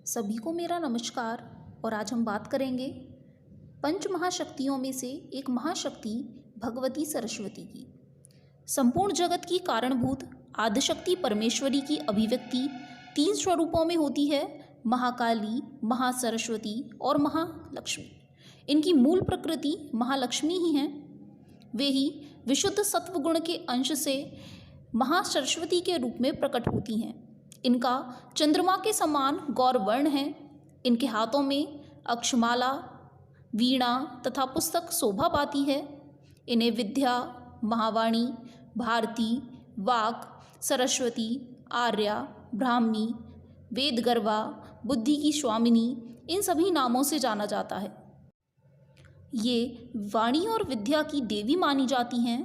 सभी को मेरा नमस्कार। और आज हम बात करेंगे पंच महाशक्तियों में से एक महाशक्ति भगवती सरस्वती की। संपूर्ण जगत की कारणभूत आदिशक्ति परमेश्वरी की अभिव्यक्ति तीन स्वरूपों में होती है, महाकाली, महासरस्वती और महालक्ष्मी। इनकी मूल प्रकृति महालक्ष्मी ही है। वे ही विशुद्ध सत्वगुण के अंश से महासरस्वती के रूप में प्रकट होती हैं। इनका चंद्रमा के समान गौरवर्ण है। इनके हाथों में अक्षमाला, वीणा तथा पुस्तक शोभा पाती है। इन्हें विद्या, महावाणी, भारती, वाक, सरस्वती, आर्या, ब्राह्मी, वेदगर्वा, बुद्धि की स्वामिनी, इन सभी नामों से जाना जाता है। ये वाणी और विद्या की देवी मानी जाती हैं।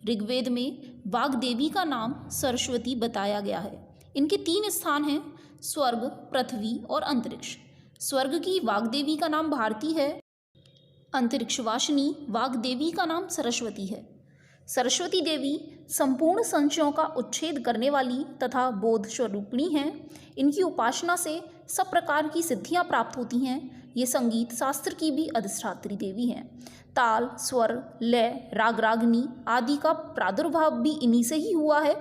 ऋग्वेद में वाग्देवी का नाम सरस्वती बताया गया है। इनके तीन स्थान हैं, स्वर्ग, पृथ्वी और अंतरिक्ष। स्वर्ग की वाग्देवी का नाम भारती है। अंतरिक्षवासिनी वाग्देवी का नाम सरस्वती है। सरस्वती देवी संपूर्ण संशयों का उच्छेद करने वाली तथा बोध स्वरूपिणी हैं। इनकी उपासना से सब प्रकार की सिद्धियां प्राप्त होती हैं। ये संगीत शास्त्र की भी अधिष्ठात्री देवी हैं। ताल, स्वर, लय, राग, रागनी आदि का प्रादुर्भाव भी इन्हीं से ही हुआ है।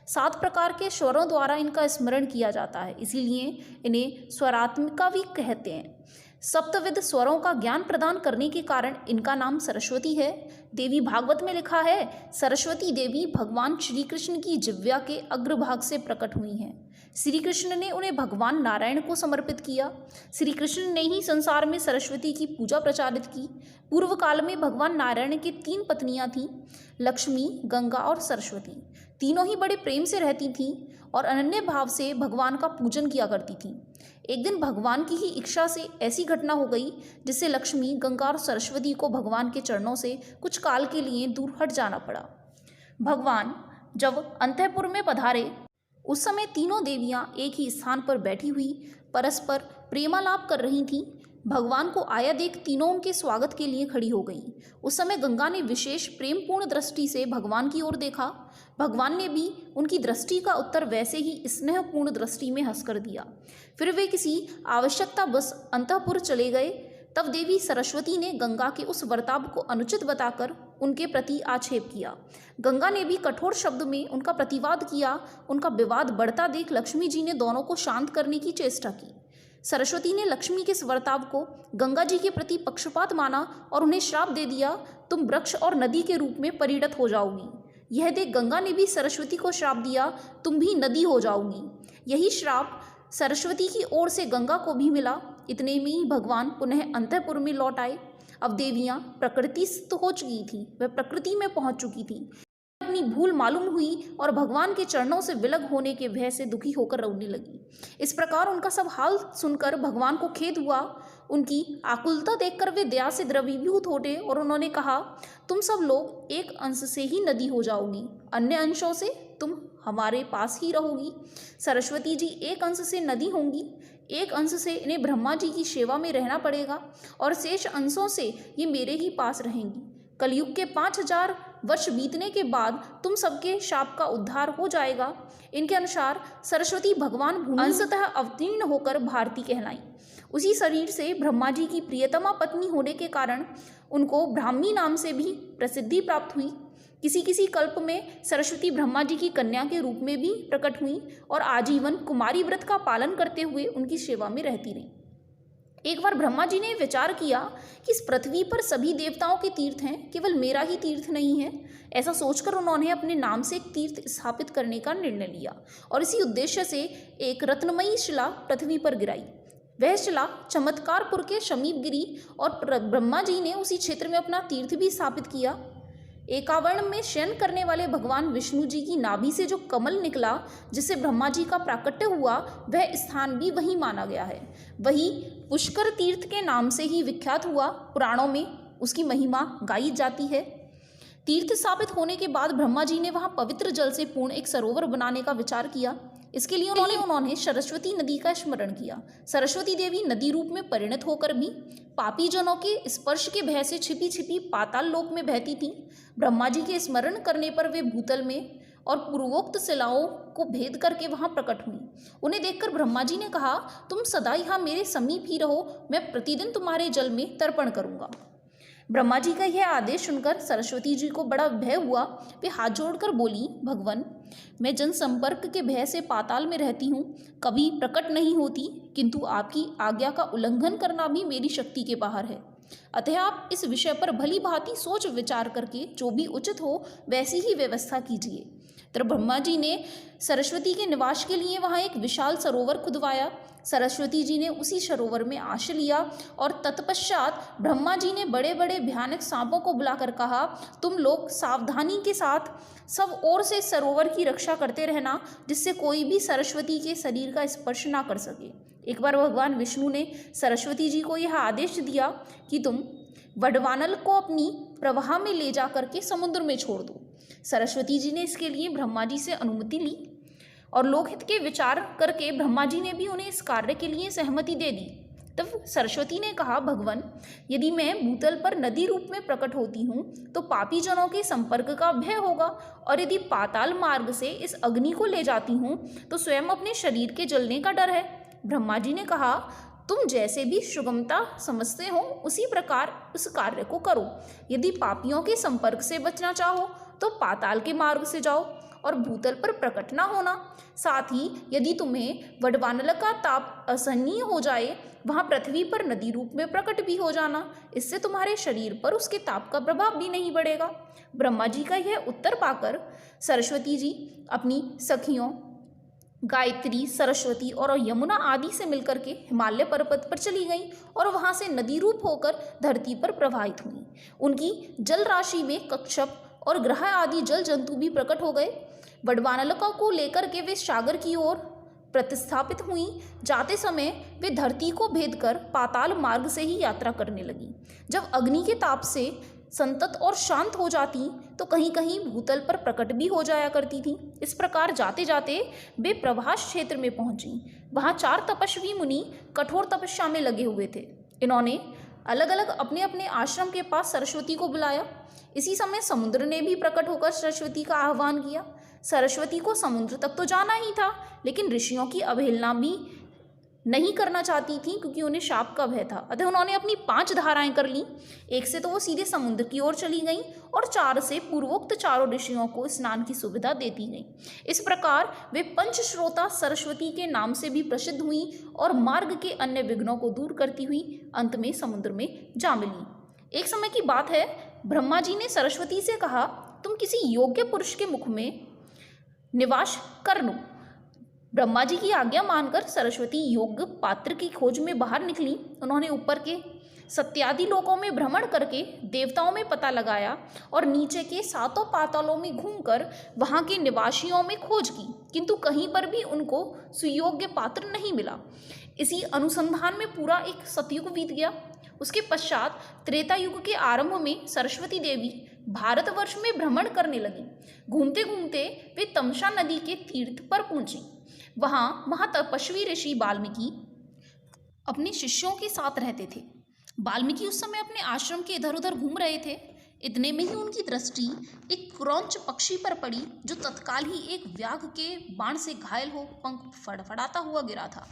7 प्रकार के स्वरों द्वारा इनका स्मरण किया जाता है, इसीलिए इन्हें स्वरात्मिका भी कहते हैं। सप्तविध स्वरों का ज्ञान प्रदान करने के कारण इनका नाम सरस्वती है। देवी भागवत में लिखा है, सरस्वती देवी भगवान श्री कृष्ण की जिह्वा के अग्रभाग से प्रकट हुई हैं। श्री कृष्ण ने उन्हें भगवान नारायण को समर्पित किया। श्री कृष्ण ने ही संसार में सरस्वती की पूजा प्रचारित की। पूर्व काल में भगवान नारायण की 3 पत्नियां थीं, लक्ष्मी, गंगा और सरस्वती। तीनों ही बड़े प्रेम से रहती थीं और अनन्य भाव से भगवान का पूजन किया करती थीं। एक दिन भगवान की ही इच्छा से ऐसी घटना हो गई जिससे लक्ष्मी, गंगा और सरस्वती को भगवान के चरणों से कुछ काल के लिए दूर हट जाना पड़ा। भगवान जब अंतःपुर में पधारे उस समय तीनों देवियां एक ही स्थान पर बैठी हुई परस्पर प्रेमालाप कर रही थीं। भगवान को आया देख तीनों उनके स्वागत के लिए खड़ी हो गईं। उस समय गंगा ने विशेष प्रेमपूर्ण दृष्टि से भगवान की ओर देखा। भगवान ने भी उनकी दृष्टि का उत्तर वैसे ही स्नेहपूर्ण दृष्टि में हंसकर दिया। फिर वे किसी आवश्यकता बस अंतःपुर चले गए। तब देवी सरस्वती ने गंगा के उस वर्ताव को अनुचित बताकर उनके प्रति आक्षेप किया। गंगा ने भी कठोर शब्द में उनका प्रतिवाद किया। उनका विवाद बढ़ता देख लक्ष्मी जी ने दोनों को शांत करने की चेष्टा की। सरस्वती ने लक्ष्मी के इस वर्ताव को गंगा जी के प्रति पक्षपात माना और उन्हें श्राप दे दिया, तुम वृक्ष और नदी के रूप में परिणत हो जाओगी। यह देख गंगा ने भी सरस्वती को श्राप दिया, तुम भी नदी हो जाओगी। यही श्राप सरस्वती की ओर से गंगा को भी मिला। इतने में ही भगवान पुनः अंतःपुर में लौट आए। अब देवियां प्रकृतिस्थ हो चुकी थीं, वह प्रकृति में पहुंच चुकी थीं। अपनी भूल मालूम हुई और भगवान के चरणों से विलग होने के भय से दुखी होकर रोने लगी। इस प्रकार उनका सब हाल सुनकर भगवान को खेद हुआ। उनकी आकुलता देखकर वे दया से द्रवीभूत हो गए और उन्होंने कहा, तुम सब लोग एक अंश से ही नदी हो जाओगी, अन्य अंशों से तुम हमारे पास ही रहोगी। सरस्वती जी एक अंश से नदी होंगी, एक अंश से इन्हें ब्रह्मा जी की सेवा में रहना पड़ेगा और शेष अंशों से ये मेरे ही पास रहेंगी। कलयुग के 5000 वर्ष बीतने के बाद तुम सबके शाप का उद्धार हो जाएगा। इनके अनुसार सरस्वती भगवान भूमि अंशतः अवतीर्ण होकर भारती कहलाई। उसी शरीर से ब्रह्मा जी की प्रियतमा पत्नी होने के कारण उनको ब्राह्मी नाम से भी प्रसिद्धि प्राप्त हुई। किसी किसी कल्प में सरस्वती ब्रह्मा जी की कन्या के रूप में भी प्रकट हुई और आजीवन कुमारी व्रत का पालन करते हुए उनकी सेवा में रहती रहीं। एक बार ब्रह्मा जी ने विचार किया कि इस पृथ्वी पर सभी देवताओं के तीर्थ हैं, केवल मेरा ही तीर्थ नहीं है। ऐसा सोचकर उन्होंने अपने नाम से एक तीर्थ स्थापित करने का निर्णय लिया और इसी उद्देश्य से एक रत्नमयी शिला पृथ्वी पर गिराई। वह शिला चमत्कारपुर के समीप गिरी और ब्रह्मा जी ने उसी क्षेत्र में अपना तीर्थ भी स्थापित किया। एकावर्ण में शयन करने वाले भगवान विष्णु जी की नाभि से जो कमल निकला जिससे ब्रह्मा जी का प्राकट्य हुआ, वह स्थान भी वही माना गया है। वही पुष्कर तीर्थ के नाम से ही विख्यात हुआ। पुराणों में उसकी महिमा गाई जाती है। तीर्थ स्थापित होने के बाद ब्रह्मा जी ने वहाँ पवित्र जल से पूर्ण एक सरोवर बनाने का विचार किया। इसके लिए उन्होंने सरस्वती नदी का स्मरण किया। सरस्वती देवी नदी रूप में परिणत होकर भी पापी जनों के स्पर्श के भय से छिपी छिपी पाताल लोक में बहती थी। ब्रह्मा जी के स्मरण करने पर वे भूतल में और पूर्वोक्त शिलाओं को भेद करके वहां प्रकट हुई। उन्हें देखकर ब्रह्मा जी ने कहा, तुम सदा यहाँ मेरे समीप ही रहो, मैं प्रतिदिन तुम्हारे जल में तर्पण करूंगा। ब्रह्मा जी का यह आदेश सुनकर सरस्वती जी को बड़ा भय हुआ। वे हाथ जोड़कर बोली, भगवान, मैं जनसंपर्क के भय से पाताल में रहती हूँ, कभी प्रकट नहीं होती, किंतु आपकी आज्ञा का उल्लंघन करना भी मेरी शक्ति के बाहर है। अतः आप इस विषय पर भली भांति सोच विचार करके जो भी उचित हो वैसी ही व्यवस्था कीजिए। तब ब्रह्मा जी ने सरस्वती के निवास के लिए वहाँ एक विशाल सरोवर खुदवाया। सरस्वती जी ने उसी सरोवर में आश्रय लिया और तत्पश्चात ब्रह्मा जी ने बड़े बड़े भयानक सांपों को बुलाकर कहा, तुम लोग सावधानी के साथ सब ओर से सरोवर की रक्षा करते रहना, जिससे कोई भी सरस्वती के शरीर का स्पर्श ना कर सके। एक बार भगवान विष्णु ने सरस्वती जी को यह आदेश दिया कि तुम वडवानल को अपनी प्रवाह में ले जा करके समुद्र में छोड़ दो। सरस्वती जी ने इसके लिए ब्रह्मा जी से अनुमति ली और लोकहित के विचार करके ब्रह्मा जी ने भी उन्हें इस कार्य के लिए सहमति दे दी। तब सरस्वती ने कहा, भगवान, यदि मैं भूतल पर नदी रूप में प्रकट होती हूँ तो पापी जनों के संपर्क का भय होगा, और यदि पाताल मार्ग से इस अग्नि को ले जाती हूँ तो स्वयं अपने शरीर के जलने का डर है। ब्रह्मा जी ने कहा, तुम जैसे भी सुगमता समझते हो उसी प्रकार उस कार्य को करो। यदि पापियों के संपर्क से बचना चाहो तो पाताल के मार्ग से जाओ और भूतल पर प्रकट ना होना। साथ ही यदि तुम्हें वडवानल का ताप असहनीय हो जाए, वहाँ पृथ्वी पर नदी रूप में प्रकट भी हो जाना। इससे तुम्हारे शरीर पर उसके ताप का प्रभाव भी नहीं बढ़ेगा। ब्रह्मा जी का यह उत्तर पाकर सरस्वती जी अपनी सखियों गायत्री, सरस्वती और यमुना आदि से मिलकर के हिमालय पर्वत पर चली गईं और वहाँ से नदी रूप होकर धरती पर प्रवाहित हुईं। उनकी जल राशि में कच्छप और ग्रह आदि जल जंतु भी प्रकट हो गए। वडवानलका को लेकर के वे सागर की ओर प्रतिस्थापित हुई। जाते समय वे धरती को भेद कर पाताल मार्ग से ही यात्रा करने लगी। जब अग्नि के ताप से संतत और शांत हो जाती तो कहीं कहीं भूतल पर प्रकट भी हो जाया करती थी। इस प्रकार जाते जाते वे प्रभास क्षेत्र में पहुंची। वहां 4 तपस्वी मुनि कठोर तपस्या में लगे हुए थे। इन्होंने अलग अलग अपने अपने आश्रम के पास सरस्वती को बुलाया। इसी समय समुद्र ने भी प्रकट होकर सरस्वती का आह्वान किया। सरस्वती को समुद्र तक तो जाना ही था, लेकिन ऋषियों की अवहेलना भी नहीं करना चाहती थी क्योंकि उन्हें शाप का भय था। अतः उन्होंने अपनी 5 धाराएं कर ली। एक से तो वो सीधे समुद्र की ओर चली गईं और 4 से पूर्वोक्त चारों ऋषियों को स्नान की सुविधा देती गई। इस प्रकार वे पंचश्रोता सरस्वती के नाम से भी प्रसिद्ध हुई और मार्ग के अन्य विघ्नों को दूर करती हुई अंत में समुद्र में जा मिली। एक समय की बात है, ब्रह्मा जी ने सरस्वती से कहा, तुम किसी योग्य पुरुष के मुख में निवास कर लो। ब्रह्मा जी की आज्ञा मानकर सरस्वती योग्य पात्र की खोज में बाहर निकली। उन्होंने ऊपर के सत्यादि लोकों में भ्रमण करके देवताओं में पता लगाया और नीचे के 7 पातालों में घूमकर वहां के निवासियों में खोज की, किंतु कहीं पर भी उनको सुयोग्य पात्र नहीं मिला। इसी अनुसंधान में पूरा एक सतयुग बीत गया। उसके पश्चात त्रेता युग के आरंभ में सरस्वती देवी भारतवर्ष में भ्रमण करने लगी। घूमते घूमते वे तमसा नदी के तीर्थ पर पहुंची। वहां महातपस्वी ऋषि वाल्मीकि अपने शिष्यों के साथ रहते थे। वाल्मीकि उस समय अपने आश्रम के इधर उधर घूम रहे थे। इतने में ही उनकी दृष्टि एक क्रौंच पक्षी पर पड़ी, जो तत्काल ही एक व्याघ के बाण से घायल हो पंख फड़फड़ाता हुआ गिरा था।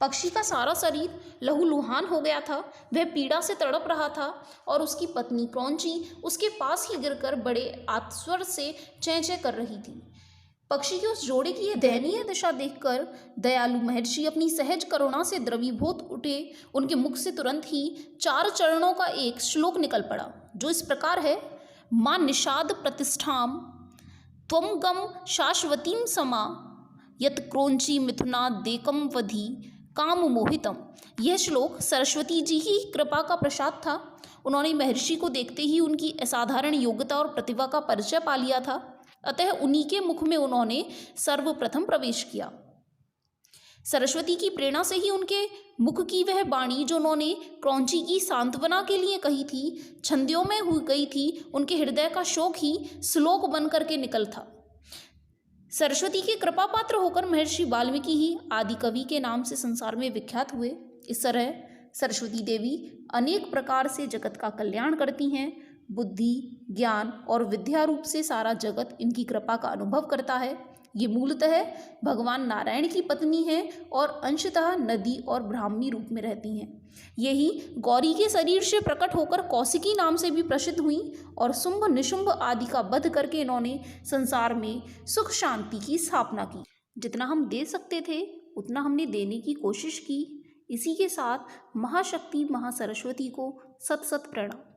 पक्षी का सारा शरीर लहूलुहान हो गया था। वह पीड़ा से तड़प रहा था और उसकी पत्नी क्रौंची उसके पास ही गिरकर बड़े आत्स्वर से चें चें कर रही थी। पक्षी के उस जोड़े की यह दयनीय दशा देखकर दयालु महर्षि अपनी सहज करुणा से द्रवीभूत उठे। उनके मुख से तुरंत ही 4 चरणों का एक श्लोक निकल पड़ा, जो इस प्रकार है, मां निषाद प्रतिष्ठाम त्वम गम शाश्वतीम समा यत क्रौंची मिथुना देकम वधि काम मोहितम। यह श्लोक सरस्वती जी की कृपा का प्रसाद था। उन्होंने महर्षि को देखते ही उनकी असाधारण योग्यता और प्रतिभा का परिचय पा लिया था। अतः उन्हीं के मुख में उन्होंने सर्वप्रथम प्रवेश किया। सरस्वती की प्रेरणा से ही उनके मुख की वह वाणी जो उन्होंने क्रौंची की सांत्वना के लिए कही थी, छंदों में हो गई थी। उनके हृदय का शोक ही श्लोक बन करके निकल था। सरस्वती के कृपा पात्र होकर महर्षि वाल्मीकि ही आदि कवि के नाम से संसार में विख्यात हुए। इस तरह सरस्वती देवी अनेक प्रकार से जगत का कल्याण करती हैं। बुद्धि, ज्ञान और विद्या रूप से सारा जगत इनकी कृपा का अनुभव करता है। ये मूलतः भगवान नारायण की पत्नी हैं और अंशतः नदी और ब्राह्मणी रूप में रहती हैं। यही गौरी के शरीर से प्रकट होकर कौशिकी नाम से भी प्रसिद्ध हुई और शुंभ निशुंभ आदि का वध करके इन्होंने संसार में सुख शांति की स्थापना की। जितना हम दे सकते थे उतना हमने देने की कोशिश की। इसी के साथ महाशक्ति महासरस्वती को सत सत प्रणाम।